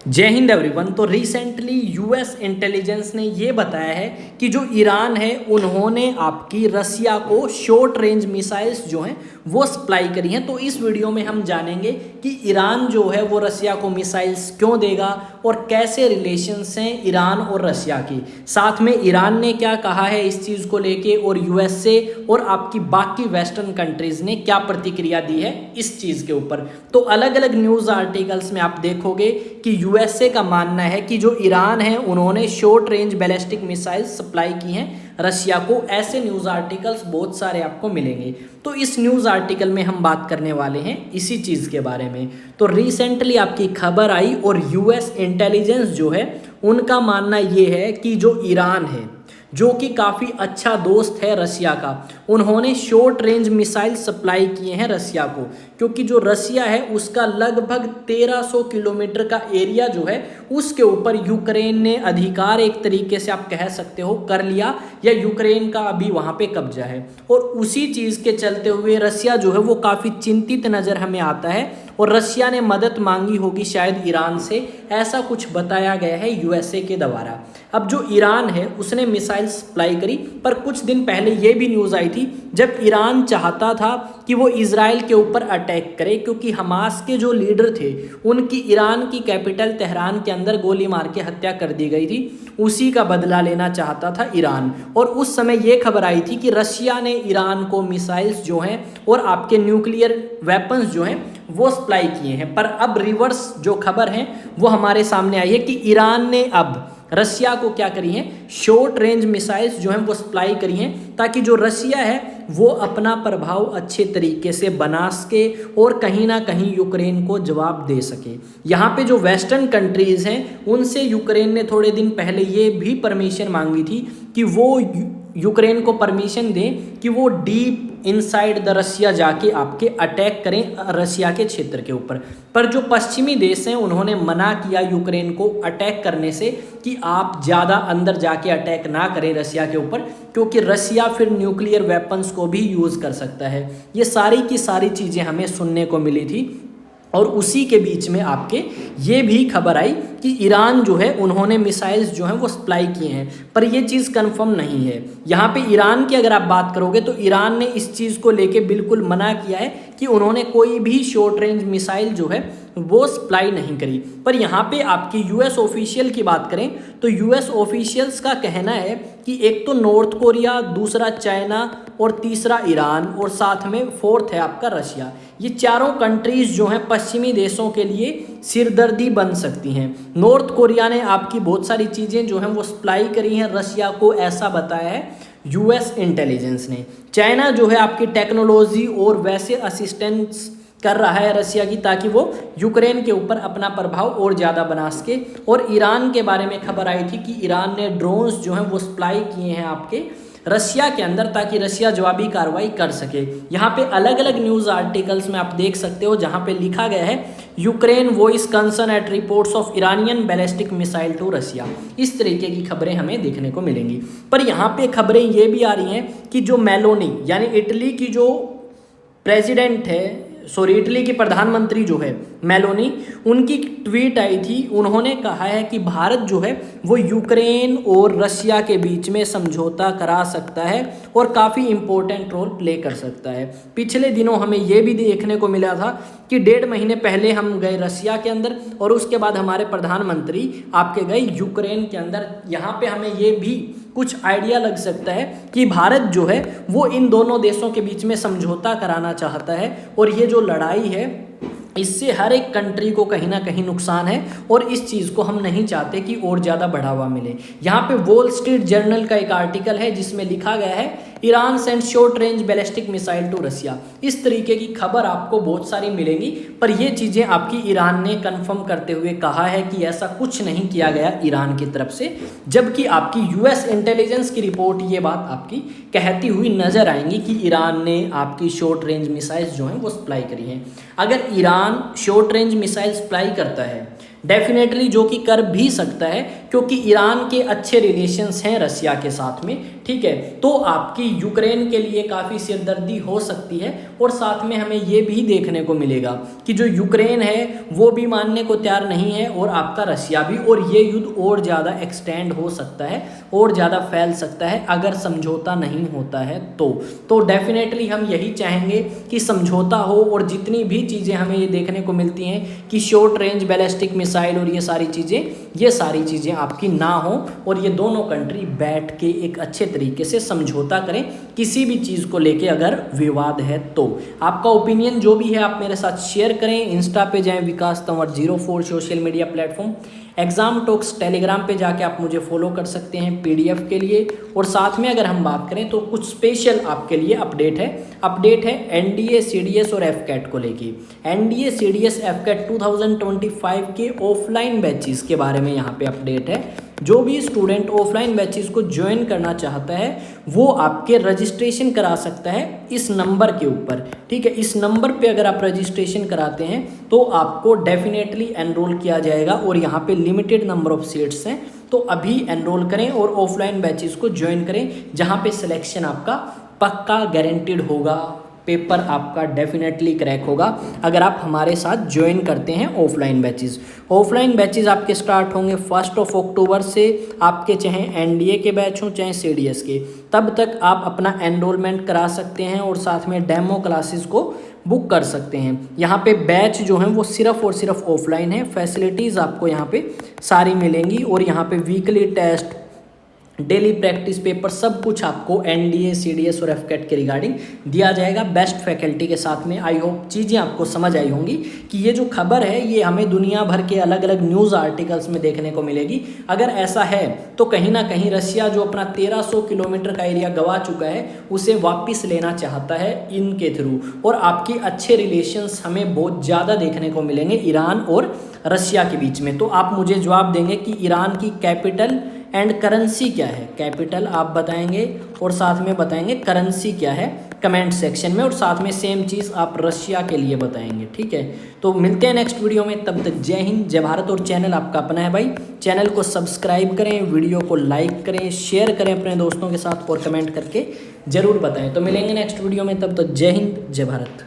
जय हिंद एवरीवन। तो recently US intelligence ने ये बताया है कि जो ईरान है उन्होंने आपकी रसिया को शॉर्ट रेंज मिसाइल्स जो हैं वो सप्लाई करी हैं। तो इस वीडियो में हम जानेंगे कि ईरान जो है वो रसिया को मिसाइल्स क्यों देगा और कैसे रिलेशंस हैं ईरान और रसिया की। साथ में ईरान ने क्या कहा है इस चीज़ को लेके और यूएसए और आपकी बाकी वेस्टर्न कंट्रीज़ ने क्या प्रतिक्रिया दी है इस चीज़ के ऊपर। तो अलग अलग न्यूज़ आर्टिकल्स में आप देखोगे कि यूएसए का मानना है कि जो ईरान है उन्होंने short range ballistic missiles supply की हैं रसिया को। ऐसे न्यूज़ आर्टिकल्स बहुत सारे आपको मिलेंगे। तो इस न्यूज़ आर्टिकल में हम बात करने वाले हैं इसी चीज़ के बारे में। तो रिसेंटली आपकी खबर आई और यूएस इंटेलिजेंस जो है उनका मानना ये है कि जो ईरान है जो कि काफ़ी अच्छा दोस्त है रसिया का, उन्होंने शॉर्ट रेंज मिसाइल सप्लाई किए हैं रसिया को। क्योंकि जो रसिया है उसका लगभग 1300 किलोमीटर का एरिया जो है उसके ऊपर यूक्रेन ने अधिकार एक तरीके से आप कह सकते हो कर लिया, या यूक्रेन का अभी वहाँ पे कब्जा है। और उसी चीज़ के चलते हुए रसिया जो है वो काफ़ी चिंतित नज़र हमें आता है और रसिया ने मदद मांगी होगी शायद ईरान से, ऐसा कुछ बताया गया है यूएसए के द्वारा। अब जो ईरान है उसने मिसाइल सप्लाई करी, पर कुछ दिन पहले ये भी न्यूज़ आई थी जब ईरान चाहता था कि वो इजराइल के ऊपर अटैक करे, क्योंकि हमास के जो लीडर थे उनकी ईरान की कैपिटल तेहरान के अंदर गोली मार के हत्या कर दी गई थी। उसी का बदला लेना चाहता था ईरान। और उस समय ये खबर आई थी कि रशिया ने ईरान को मिसाइल्स जो हैं और आपके न्यूक्लियर वेपन्स जो हैं वो सप्लाई किए हैं। पर अब रिवर्स जो खबर है वो हमारे सामने आई है कि ईरान ने अब रसिया को क्या करी हैं, शॉर्ट रेंज मिसाइल्स जो हैं वो सप्लाई करी हैं, ताकि जो रसिया है वो अपना प्रभाव अच्छे तरीके से बना सके और कहीं ना कहीं यूक्रेन को जवाब दे सके। यहाँ पे जो वेस्टर्न कंट्रीज़ हैं उनसे यूक्रेन ने थोड़े दिन पहले ये भी परमिशन मांगी थी कि वो यूक्रेन को परमिशन दें कि वो डीप इनसाइड द रसिया जाके आपके अटैक करें रसिया के क्षेत्र के ऊपर। पर जो पश्चिमी देश हैं उन्होंने मना किया यूक्रेन को अटैक करने से कि आप ज़्यादा अंदर जाके अटैक ना करें रसिया के ऊपर, क्योंकि रसिया फिर न्यूक्लियर वेपन्स को भी यूज़ कर सकता है। ये सारी की सारी चीज़ें हमें सुनने को मिली थी। और उसी के बीच में आपके ये भी खबर आई कि ईरान जो है उन्होंने मिसाइल्स जो हैं वो सप्लाई किए हैं, पर ये चीज़ कंफर्म नहीं है। यहाँ पे ईरान की अगर आप बात करोगे तो ईरान ने इस चीज़ को लेके बिल्कुल मना किया है कि उन्होंने कोई भी शॉर्ट रेंज मिसाइल जो है वो सप्लाई नहीं करी। पर यहाँ पे आपकी यूएस ऑफिशियल की बात करें तो यूएस ऑफिशियल्स का कहना है कि एक तो नॉर्थ कोरिया, दूसरा चाइना और तीसरा ईरान और साथ में फोर्थ है आपका रशिया। ये चारों कंट्रीज़ जो हैं पश्चिमी देशों के लिए सिरदर्दी बन सकती हैं। नॉर्थ कोरिया ने आपकी बहुत सारी चीज़ें जो हैं वो सप्लाई करी हैं रशिया को, ऐसा बताया है यूएस इंटेलिजेंस ने। चाइना जो है आपकी टेक्नोलॉजी और वैसे असिस्टेंस कर रहा है रसिया की, ताकि वो यूक्रेन के ऊपर अपना प्रभाव और ज़्यादा बना सके। और ईरान के बारे में खबर आई थी कि ईरान ने ड्रोन्स जो हैं वो सप्लाई किए हैं आपके रसिया के अंदर, ताकि रसिया जवाबी कार्रवाई कर सके। यहाँ पे अलग अलग न्यूज़ आर्टिकल्स में आप देख सकते हो जहाँ पे लिखा गया है Ukraine voice concern at reports of Iranian ballistic missile to Russia. इस तरीके की खबरें हमें देखने को मिलेंगी। पर यहाँ पे खबरें ये भी आ रही हैं कि जो मेलोनी यानी इटली की जो प्रेसिडेंट है, इटली की प्रधानमंत्री जो है मेलोनी, उनकी ट्वीट आई थी। उन्होंने कहा है कि भारत जो है वो यूक्रेन और रसिया के बीच में समझौता करा सकता है और काफ़ी इम्पोर्टेंट रोल प्ले कर सकता है। पिछले दिनों हमें ये भी देखने को मिला था कि 1.5 महीने पहले हम गए रसिया के अंदर और उसके बाद हमारे प्रधानमंत्री आपके गए यूक्रेन के अंदर। यहाँ पे हमें ये भी कुछ आइडिया लग सकता है कि भारत जो है वो इन दोनों देशों के बीच में समझौता कराना चाहता है। और ये जो लड़ाई है इससे हर एक कंट्री को कहीं ना कहीं नुकसान है और इस चीज़ को हम नहीं चाहते कि और ज़्यादा बढ़ावा मिले। यहाँ पे वॉल स्ट्रीट जर्नल का एक आर्टिकल है जिसमें लिखा गया है Iran send short range ballistic missile to Russia. इस तरीके की खबर आपको बहुत सारी मिलेंगी, पर ये चीज़ें आपकी ईरान ने कंफर्म करते हुए कहा है कि ऐसा कुछ नहीं किया गया ईरान की तरफ से, जबकि आपकी यूएस इंटेलिजेंस की रिपोर्ट ये बात आपकी कहती हुई नजर आएंगी कि ईरान ने आपकी शॉर्ट रेंज मिसाइल्स जो हैं वो सप्लाई करी हैं। अगर Iran short range missile supply करता है डेफिनेटली, जो कि कर भी सकता है, क्योंकि ईरान के अच्छे रिलेशंस हैं रसिया के साथ में, ठीक है। तो आपकी यूक्रेन के लिए काफ़ी सिरदर्दी हो सकती है और साथ में हमें ये भी देखने को मिलेगा कि जो यूक्रेन है वो भी मानने को तैयार नहीं है और आपका रसिया भी, और ये युद्ध और ज़्यादा एक्सटेंड हो सकता है और ज़्यादा फैल सकता है अगर समझौता नहीं होता है तो डेफिनेटली हम यही चाहेंगे कि समझौता हो और जितनी भी चीज़ें हमें ये देखने को मिलती हैं कि शॉर्ट रेंज बैलिस्टिक मिसाइल और ये सारी चीज़ें आपकी ना हो और ये दोनों कंट्री बैठ के एक अच्छे तरीके से समझौता करें किसी भी चीज़ को लेके अगर विवाद है तो। आपका ओपिनियन जो भी है आप मेरे साथ शेयर करें। इंस्टा पे जाएं Vikas Tanwar 04 social media platform, exam talks Telegram पे जाके आप मुझे फॉलो कर सकते हैं पीडीएफ के लिए। और साथ में अगर हम बात करें तो कुछ स्पेशल आपके लिए अपडेट है एनडीए सीडीएस और एफकैट को लेके। एनडीए सीडीएस एफकैट 2025 के ऑफलाइन बैचेस के बारे में यहाँ पे अपडेट है। जो भी स्टूडेंट ऑफलाइन बैचेस को ज्वाइन करना चाहता है वो आपके रजिस्ट्रेशन करा सकता है इस नंबर के ऊपर, ठीक है। इस नंबर पे अगर आप रजिस्ट्रेशन कराते हैं तो आपको डेफिनेटली एनरोल किया जाएगा और यहाँ पे लिमिटेड नंबर ऑफ सीट्स हैं, तो अभी एनरोल करें और ऑफलाइन बैचेस को ज्वाइन करें जहाँ पे सिलेक्शन आपका पक्का गारंटीड होगा, पेपर आपका डेफिनेटली क्रैक होगा अगर आप हमारे साथ ज्वाइन करते हैं ऑफलाइन बैचेस। ऑफलाइन बैचेस आपके स्टार्ट होंगे 1 अक्टूबर से, आपके चाहे एनडीए के बैच हों चाहे सीडीएस के, तब तक आप अपना एनरोलमेंट करा सकते हैं और साथ में डेमो क्लासेस को बुक कर सकते हैं। यहाँ पे बैच जो हैं वो सिर्फ और सिर्फ ऑफलाइन है, फैसिलिटीज़ आपको यहाँ पे सारी मिलेंगी और यहाँ पे weekly test, daily practice paper सब कुछ आपको एनडीए सीडीएस और एफकैट के रिगार्डिंग दिया जाएगा बेस्ट फैकल्टी के साथ में। आई होप चीज़ें आपको समझ आई होंगी कि ये जो खबर है ये हमें दुनिया भर के अलग अलग न्यूज़ आर्टिकल्स में देखने को मिलेगी। अगर ऐसा है तो कहीं ना कहीं रसिया जो अपना 1300 किलोमीटर का एरिया गंवा चुका है उसे वापस लेना चाहता है इनके थ्रू, और आपकी अच्छे रिलेशंस हमें बहुत ज़्यादा देखने को मिलेंगे ईरान और रसिया के बीच में। तो आप मुझे जवाब देंगे कि ईरान की कैपिटल एंड करेंसी क्या है। कैपिटल आप बताएंगे और साथ में बताएंगे करेंसी क्या है कमेंट सेक्शन में, और साथ में सेम चीज़ आप रशिया के लिए बताएंगे, ठीक है। तो मिलते हैं नेक्स्ट वीडियो में, तब तक जय हिंद जय भारत। और चैनल आपका अपना है भाई, चैनल को सब्सक्राइब करें, वीडियो को लाइक करें, शेयर करें अपने दोस्तों के साथ और कमेंट करके ज़रूर बताएं। तो मिलेंगे नेक्स्ट वीडियो में, तब तक जय हिंद जय भारत।